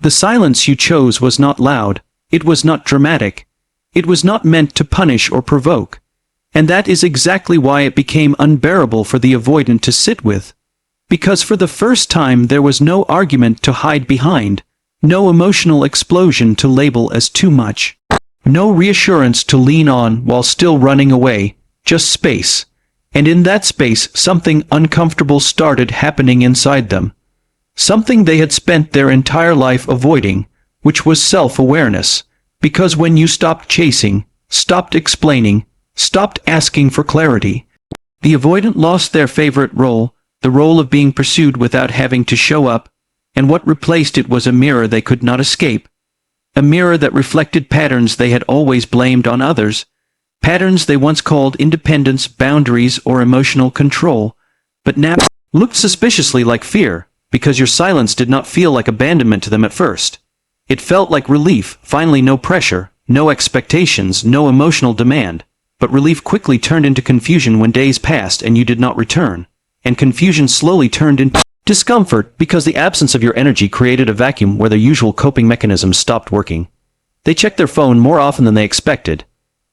The silence you chose was not loud, it was not dramatic, it was not meant to punish or provoke. And that is exactly why it became unbearable for the avoidant to sit with. Because for the first time there was no argument to hide behind, no emotional explosion to label as too much, no reassurance to lean on while still running away, just space. And in that space something uncomfortable started happening inside them. Something they had spent their entire life avoiding, which was self-awareness. Because when you stopped chasing, stopped explaining, stopped asking for clarity, the avoidant lost their favorite role, the role of being pursued without having to show up, and what replaced it was a mirror they could not escape. A mirror that reflected patterns they had always blamed on others, patterns they once called independence, boundaries, or emotional control, but now looked suspiciously like fear, because your silence did not feel like abandonment to them at first. It felt like relief, finally no pressure, no expectations, no emotional demand. But relief quickly turned into confusion when days passed and you did not return. And confusion slowly turned into discomfort because the absence of your energy created a vacuum where their usual coping mechanisms stopped working. They checked their phone more often than they expected.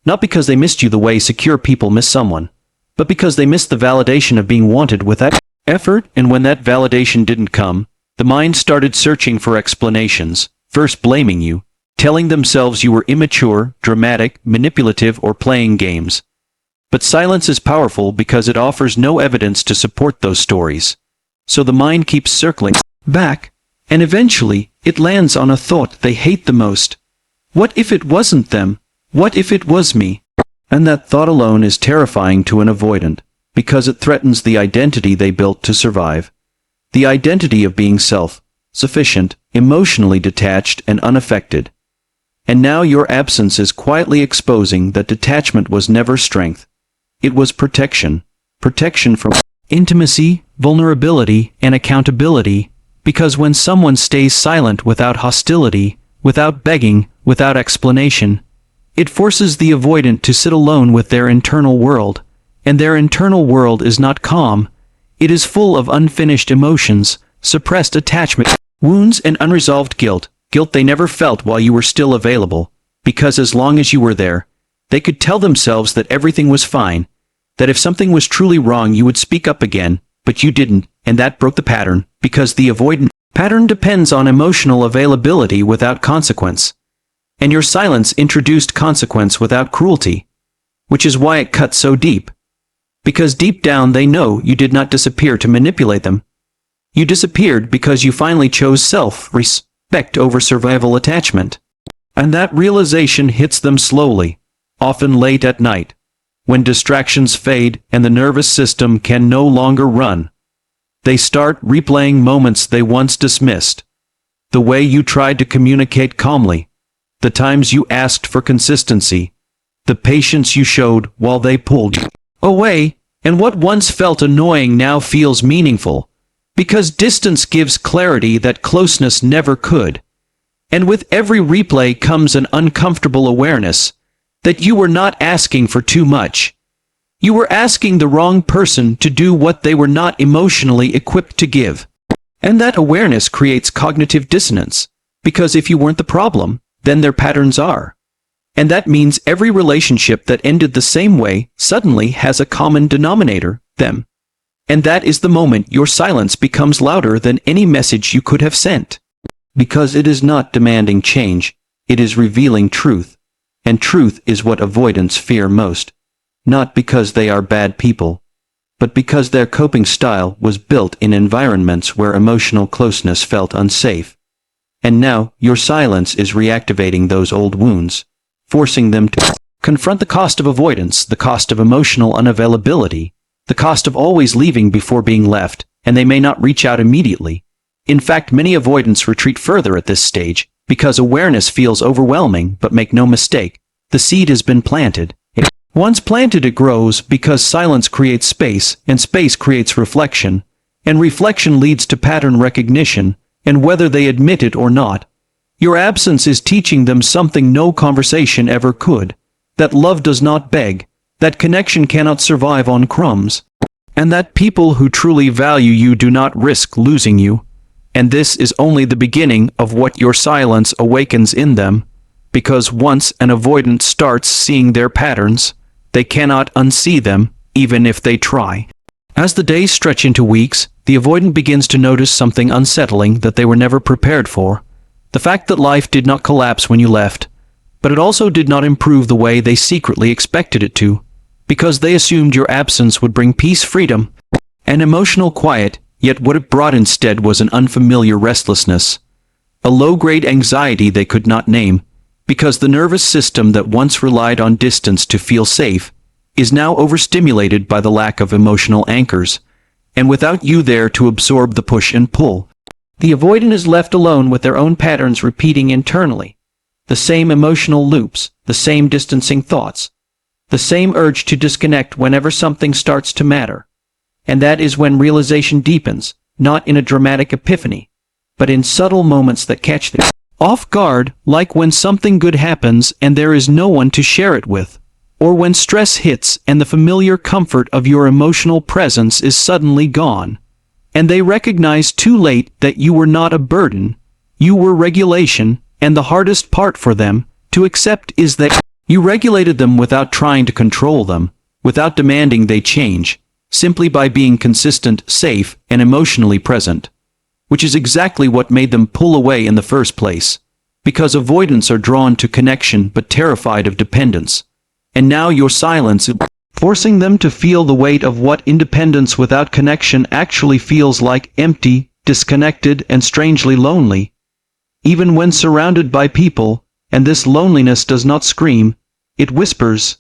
Not because they missed you the way secure people miss someone, but because they missed the validation of being wanted without effort, and when that validation didn't come, the mind started searching for explanations, first blaming you, telling themselves you were immature, dramatic, manipulative, or playing games. But silence is powerful because it offers no evidence to support those stories. So the mind keeps circling back, and eventually it lands on a thought they hate the most. What if it wasn't them? What if it was me? And that thought alone is terrifying to an avoidant, because it threatens the identity they built to survive. The identity of being self-sufficient, emotionally detached, and unaffected. And now your absence is quietly exposing that detachment was never strength. It was protection. Protection from intimacy, vulnerability, and accountability, because when someone stays silent without hostility, without begging, without explanation, it forces the avoidant to sit alone with their internal world, and their internal world is not calm. It is full of unfinished emotions, suppressed attachment, wounds, and unresolved guilt. Guilt they never felt while you were still available, because as long as you were there, they could tell themselves that everything was fine, that if something was truly wrong you would speak up again, but you didn't, and that broke the pattern, because the avoidant pattern depends on emotional availability without consequence. And your silence introduced consequence without cruelty, which is why it cut so deep. Because deep down they know you did not disappear to manipulate them. You disappeared because you finally chose self-respect over survival attachment. And that realization hits them slowly, often late at night, when distractions fade and the nervous system can no longer run. They start replaying moments they once dismissed. The way you tried to communicate calmly, the times you asked for consistency, the patience you showed while they pulled you away, and what once felt annoying now feels meaningful, because distance gives clarity that closeness never could. And with every replay comes an uncomfortable awareness that you were not asking for too much. You were asking the wrong person to do what they were not emotionally equipped to give. And that awareness creates cognitive dissonance, because if you weren't the problem, then their patterns are. And that means every relationship that ended the same way suddenly has a common denominator, them. And that is the moment your silence becomes louder than any message you could have sent. Because it is not demanding change, it is revealing truth. And truth is what avoidants fear most. Not because they are bad people, but because their coping style was built in environments where emotional closeness felt unsafe. And now, your silence is reactivating those old wounds, forcing them to confront the cost of avoidance, the cost of emotional unavailability, the cost of always leaving before being left, and they may not reach out immediately. In fact, many avoidants retreat further at this stage, because awareness feels overwhelming, but make no mistake, the seed has been planted. Once planted it grows, because silence creates space, and space creates reflection, and reflection leads to pattern recognition, and whether they admit it or not, your absence is teaching them something no conversation ever could, that love does not beg, that connection cannot survive on crumbs, and that people who truly value you do not risk losing you. And this is only the beginning of what your silence awakens in them, because once an avoidant starts seeing their patterns, they cannot unsee them, even if they try. As the days stretch into weeks, the avoidant begins to notice something unsettling that they were never prepared for. The fact that life did not collapse when you left, but it also did not improve the way they secretly expected it to, because they assumed your absence would bring peace, freedom, and emotional quiet, yet what it brought instead was an unfamiliar restlessness, a low-grade anxiety they could not name, because the nervous system that once relied on distance to feel safe is now overstimulated by the lack of emotional anchors, and without you there to absorb the push and pull. The avoidant is left alone with their own patterns repeating internally. The same emotional loops, the same distancing thoughts, the same urge to disconnect whenever something starts to matter. And that is when realization deepens, not in a dramatic epiphany, but in subtle moments that catch them off guard, like when something good happens and there is no one to share it with, or when stress hits and the familiar comfort of your emotional presence is suddenly gone, and they recognize too late that you were not a burden, you were regulation, and the hardest part for them to accept is that you regulated them without trying to control them, without demanding they change, simply by being consistent, safe, and emotionally present. Which is exactly what made them pull away in the first place. Because avoidants are drawn to connection but terrified of dependence. And now your silence is forcing them to feel the weight of what independence without connection actually feels like: empty, disconnected, and strangely lonely. Even when surrounded by people, and this loneliness does not scream, it whispers.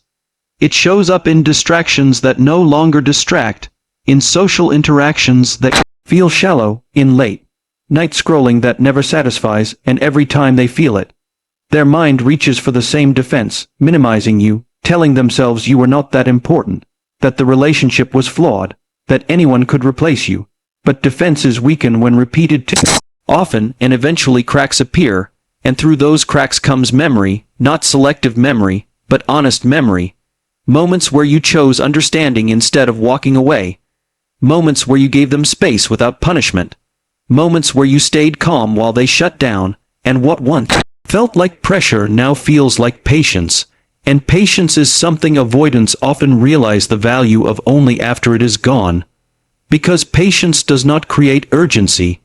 It shows up in distractions that no longer distract, in social interactions that feel shallow, in late night scrolling that never satisfies, and every time they feel it, their mind reaches for the same defense, minimizing you, telling themselves you were not that important, that the relationship was flawed, that anyone could replace you. But defenses weaken when repeated too often, and eventually cracks appear, and through those cracks comes memory, not selective memory, but honest memory. Moments where you chose understanding instead of walking away. Moments where you gave them space without punishment. Moments where you stayed calm while they shut down, and what once felt like pressure now feels like patience. And patience is something avoidants often realize the value of only after it is gone. Because patience does not create urgency.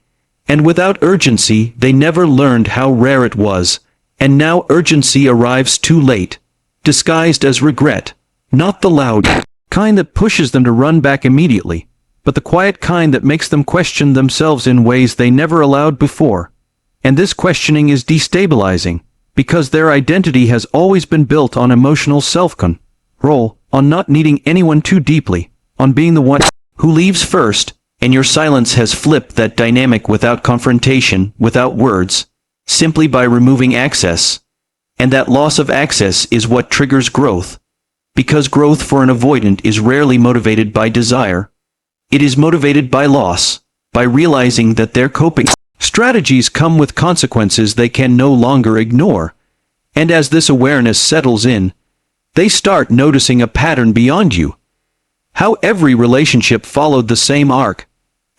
And without urgency, they never learned how rare it was. And now urgency arrives too late, disguised as regret. Not the loud kind that pushes them to run back immediately, but the quiet kind that makes them question themselves in ways they never allowed before. And this questioning is destabilizing, because their identity has always been built on emotional self-control, on not needing anyone too deeply, on being the one who leaves first, and your silence has flipped that dynamic without confrontation, without words, simply by removing access. And that loss of access is what triggers growth. Because growth for an avoidant is rarely motivated by desire. It is motivated by loss, by realizing that their coping strategies come with consequences they can no longer ignore. And as this awareness settles in, they start noticing a pattern beyond you. How every relationship followed the same arc: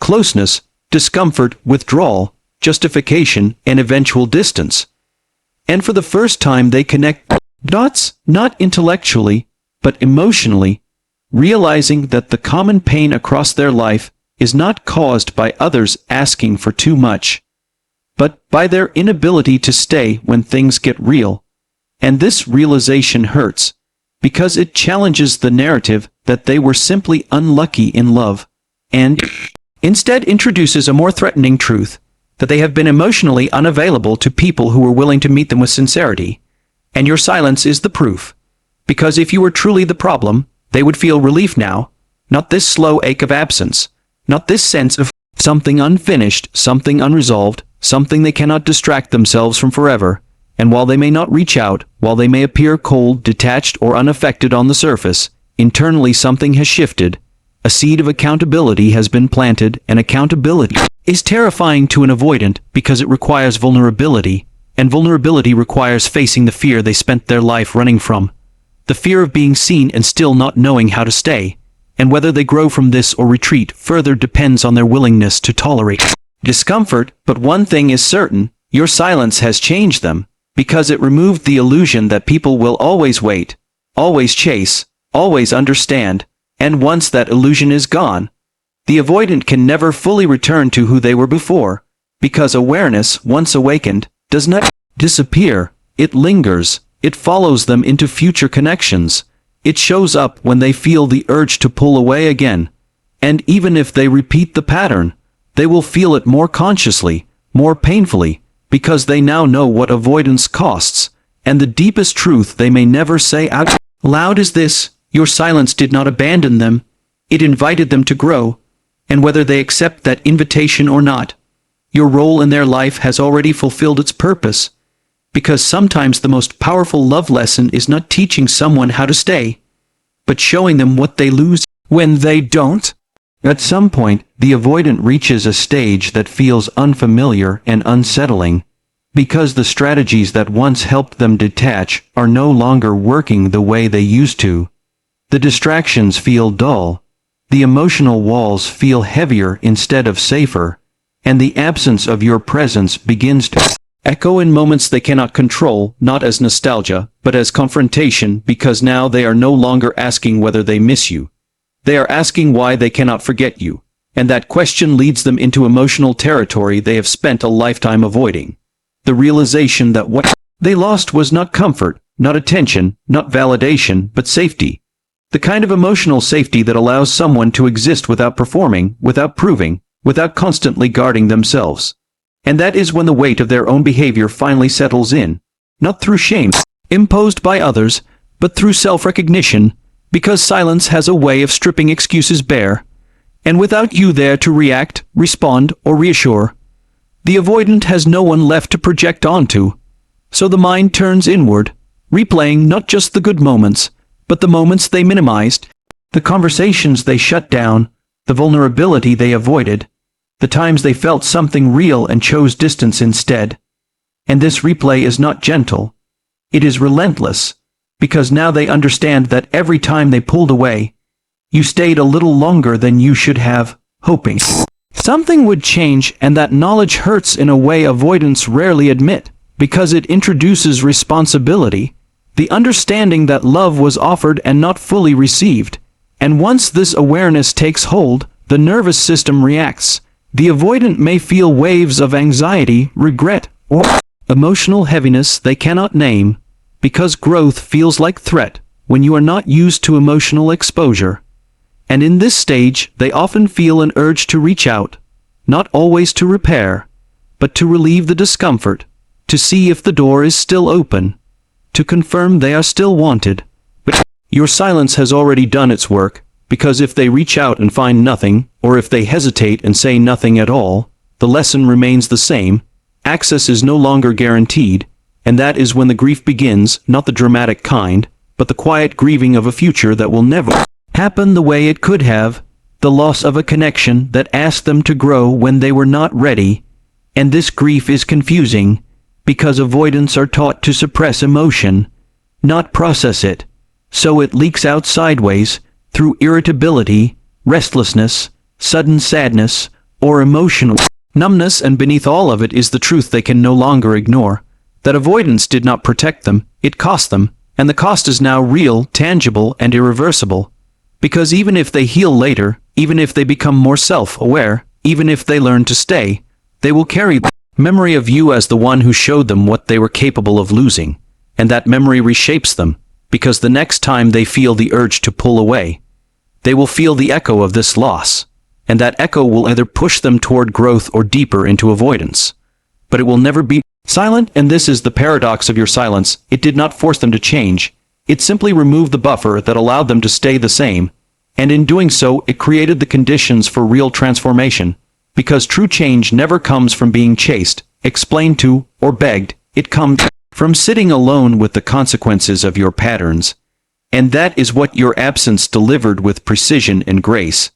closeness, discomfort, withdrawal, justification, and eventual distance. And for the first time they connect dots, not intellectually, but emotionally, realizing that the common pain across their life is not caused by others asking for too much, but by their inability to stay when things get real. And this realization hurts, because it challenges the narrative that they were simply unlucky in love, and instead introduces a more threatening truth, that they have been emotionally unavailable to people who were willing to meet them with sincerity. And your silence is the proof. Because if you were truly the problem, they would feel relief now, not this slow ache of absence, not this sense of something unfinished, something unresolved, something they cannot distract themselves from forever. And while they may not reach out, while they may appear cold, detached, or unaffected on the surface, internally something has shifted. A seed of accountability has been planted, and accountability is terrifying to an avoidant because it requires vulnerability, and vulnerability requires facing the fear they spent their life running from. The fear of being seen and still not knowing how to stay, and whether they grow from this or retreat further depends on their willingness to tolerate discomfort, but one thing is certain, your silence has changed them, because it removed the illusion that people will always wait, always chase, always understand, and once that illusion is gone, the avoidant can never fully return to who they were before, because awareness, once awakened, does not disappear, it lingers, it follows them into future connections, it shows up when they feel the urge to pull away again, and even if they repeat the pattern, they will feel it more consciously, more painfully, because they now know what avoidance costs, and the deepest truth they may never say out loud is this: your silence did not abandon them, it invited them to grow, and whether they accept that invitation or not, your role in their life has already fulfilled its purpose, because sometimes the most powerful love lesson is not teaching someone how to stay, but showing them what they lose when they don't. At some point, the avoidant reaches a stage that feels unfamiliar and unsettling, because the strategies that once helped them detach are no longer working the way they used to. The distractions feel dull, the emotional walls feel heavier instead of safer, and the absence of your presence begins to echo in moments they cannot control, not as nostalgia, but as confrontation, because now they are no longer asking whether they miss you. They are asking why they cannot forget you, and that question leads them into emotional territory they have spent a lifetime avoiding. The realization that what they lost was not comfort, not attention, not validation, but safety. The kind of emotional safety that allows someone to exist without performing, without proving, without constantly guarding themselves. And that is when the weight of their own behavior finally settles in, not through shame imposed by others, but through self-recognition, because silence has a way of stripping excuses bare, and without you there to react, respond, or reassure, the avoidant has no one left to project onto. So the mind turns inward, replaying not just the good moments, but the moments they minimized, the conversations they shut down, the vulnerability they avoided, the times they felt something real and chose distance instead. And this replay is not gentle. It is relentless, because now they understand that every time they pulled away, you stayed a little longer than you should have, hoping something would change, and that knowledge hurts in a way avoidants rarely admit, because it introduces responsibility, the understanding that love was offered and not fully received, and once this awareness takes hold, the nervous system reacts. The avoidant may feel waves of anxiety, regret, or emotional heaviness they cannot name, because growth feels like threat when you are not used to emotional exposure. And in this stage, they often feel an urge to reach out, not always to repair, but to relieve the discomfort, to see if the door is still open, to confirm they are still wanted. But your silence has already done its work, because if they reach out and find nothing, or if they hesitate and say nothing at all, the lesson remains the same: access is no longer guaranteed, and that is when the grief begins, not the dramatic kind, but the quiet grieving of a future that will never happen the way it could have, the loss of a connection that asked them to grow when they were not ready. And this grief is confusing, because avoidants are taught to suppress emotion, not process it, so it leaks out sideways, through irritability, restlessness, sudden sadness, or emotional numbness, and beneath all of it is the truth they can no longer ignore. That avoidance did not protect them, it cost them, and the cost is now real, tangible, and irreversible. Because even if they heal later, even if they become more self-aware, even if they learn to stay, they will carry the memory of you as the one who showed them what they were capable of losing, and that memory reshapes them, because the next time they feel the urge to pull away, they will feel the echo of this loss, and that echo will either push them toward growth or deeper into avoidance. But it will never be silent, and this is the paradox of your silence. It did not force them to change. It simply removed the buffer that allowed them to stay the same, and in doing so, it created the conditions for real transformation. Because true change never comes from being chased, explained to, or begged. It comes from sitting alone with the consequences of your patterns. And that is what your absence delivered with precision and grace.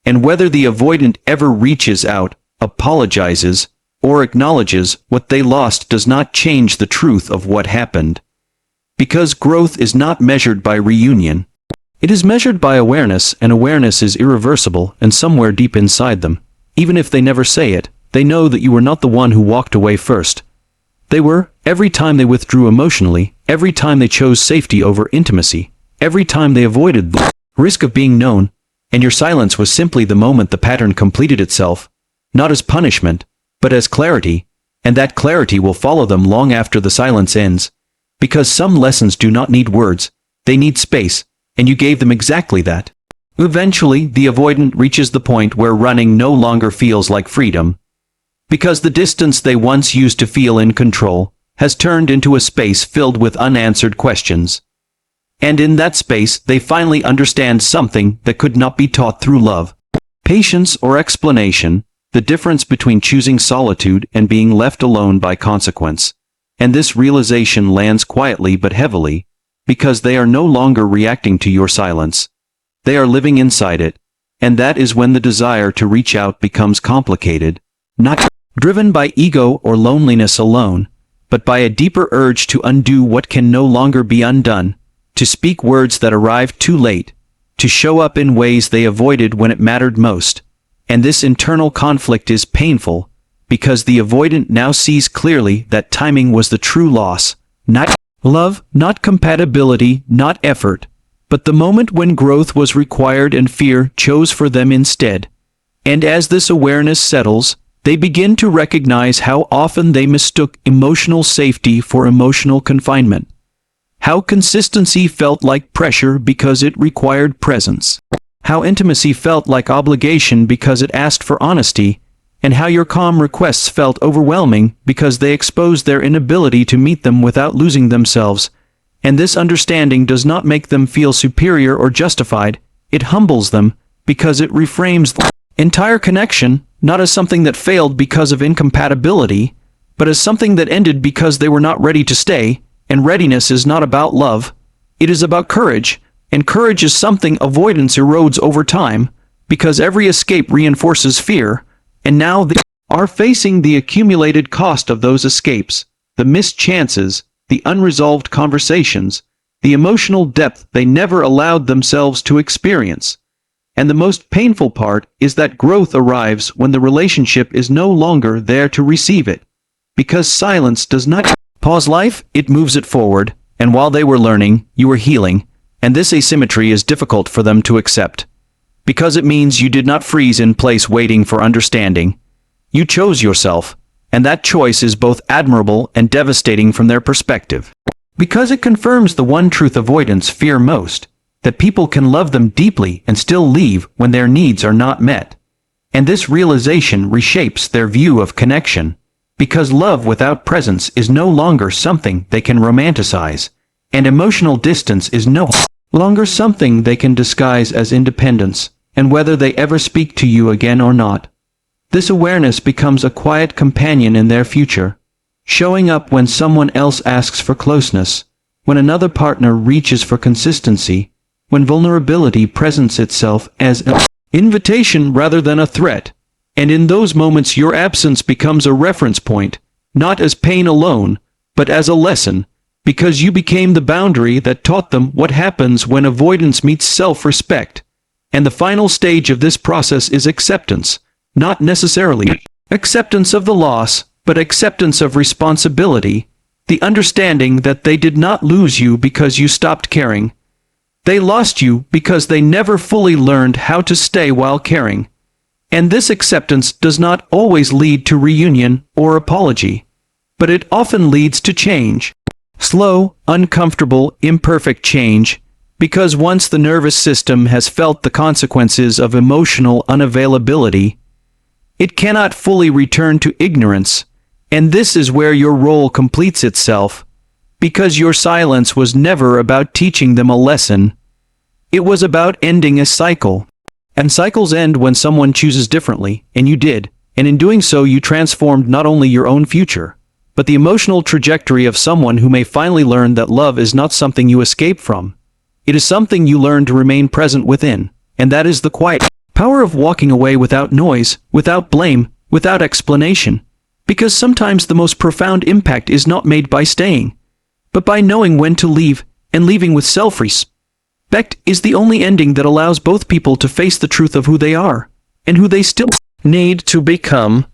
And whether the avoidant ever reaches out, apologizes, or acknowledges what they lost does not change the truth of what happened. Because growth is not measured by reunion. It is measured by awareness, and awareness is irreversible and somewhere deep inside them. Even if they never say it, they know that you were not the one who walked away first. They were, every time they withdrew emotionally, every time they chose safety over intimacy, every time they avoided the risk of being known, and your silence was simply the moment the pattern completed itself, not as punishment, but as clarity, and that clarity will follow them long after the silence ends, because some lessons do not need words, they need space, and you gave them exactly that. Eventually, the avoidant reaches the point where running no longer feels like freedom, because the distance they once used to feel in control has turned into a space filled with unanswered questions. And in that space, they finally understand something that could not be taught through love, patience, or explanation, the difference between choosing solitude and being left alone by consequence. And this realization lands quietly but heavily, because they are no longer reacting to your silence. They are living inside it, and that is when the desire to reach out becomes complicated, not driven by ego or loneliness alone, but by a deeper urge to undo what can no longer be undone, to speak words that arrived too late, to show up in ways they avoided when it mattered most. And this internal conflict is painful, because the avoidant now sees clearly that timing was the true loss, not love, not compatibility, not effort, but the moment when growth was required and fear chose for them instead. And as this awareness settles, they begin to recognize how often they mistook emotional safety for emotional confinement. How consistency felt like pressure because it required presence. How intimacy felt like obligation because it asked for honesty, and how your calm requests felt overwhelming because they exposed their inability to meet them without losing themselves. And this understanding does not make them feel superior or justified, it humbles them, because it reframes the entire connection, not as something that failed because of incompatibility, but as something that ended because they were not ready to stay. And readiness is not about love, it is about courage, and courage is something avoidance erodes over time, because every escape reinforces fear, and now they are facing the accumulated cost of those escapes, the missed chances, the unresolved conversations, the emotional depth they never allowed themselves to experience. And the most painful part is that growth arrives when the relationship is no longer there to receive it. Because silence does not pause life, it moves it forward, and while they were learning, you were healing, and this asymmetry is difficult for them to accept. Because it means you did not freeze in place waiting for understanding. You chose yourself, and that choice is both admirable and devastating from their perspective. Because it confirms the one truth avoidants fear most, that people can love them deeply and still leave when their needs are not met. And this realization reshapes their view of connection, because love without presence is no longer something they can romanticize, and emotional distance is no longer something they can disguise as independence, and whether they ever speak to you again or not. This awareness becomes a quiet companion in their future, showing up when someone else asks for closeness, when another partner reaches for consistency, when vulnerability presents itself as an invitation rather than a threat. And in those moments your absence becomes a reference point, not as pain alone, but as a lesson, because you became the boundary that taught them what happens when avoidance meets self-respect. And the final stage of this process is acceptance, not necessarily acceptance of the loss, but acceptance of responsibility, the understanding that they did not lose you because you stopped caring. They lost you because they never fully learned how to stay while caring. And this acceptance does not always lead to reunion or apology, but it often leads to change. Slow, uncomfortable, imperfect change, because once the nervous system has felt the consequences of emotional unavailability, it cannot fully return to ignorance, and this is where your role completes itself, because your silence was never about teaching them a lesson. It was about ending a cycle. And cycles end when someone chooses differently, and you did, and in doing so you transformed not only your own future, but the emotional trajectory of someone who may finally learn that love is not something you escape from. It is something you learn to remain present within, and that is the quiet power of walking away without noise, without blame, without explanation. Because sometimes the most profound impact is not made by staying, but by knowing when to leave, and leaving with self-respect. Respect is the only ending that allows both people to face the truth of who they are, and who they still need to become.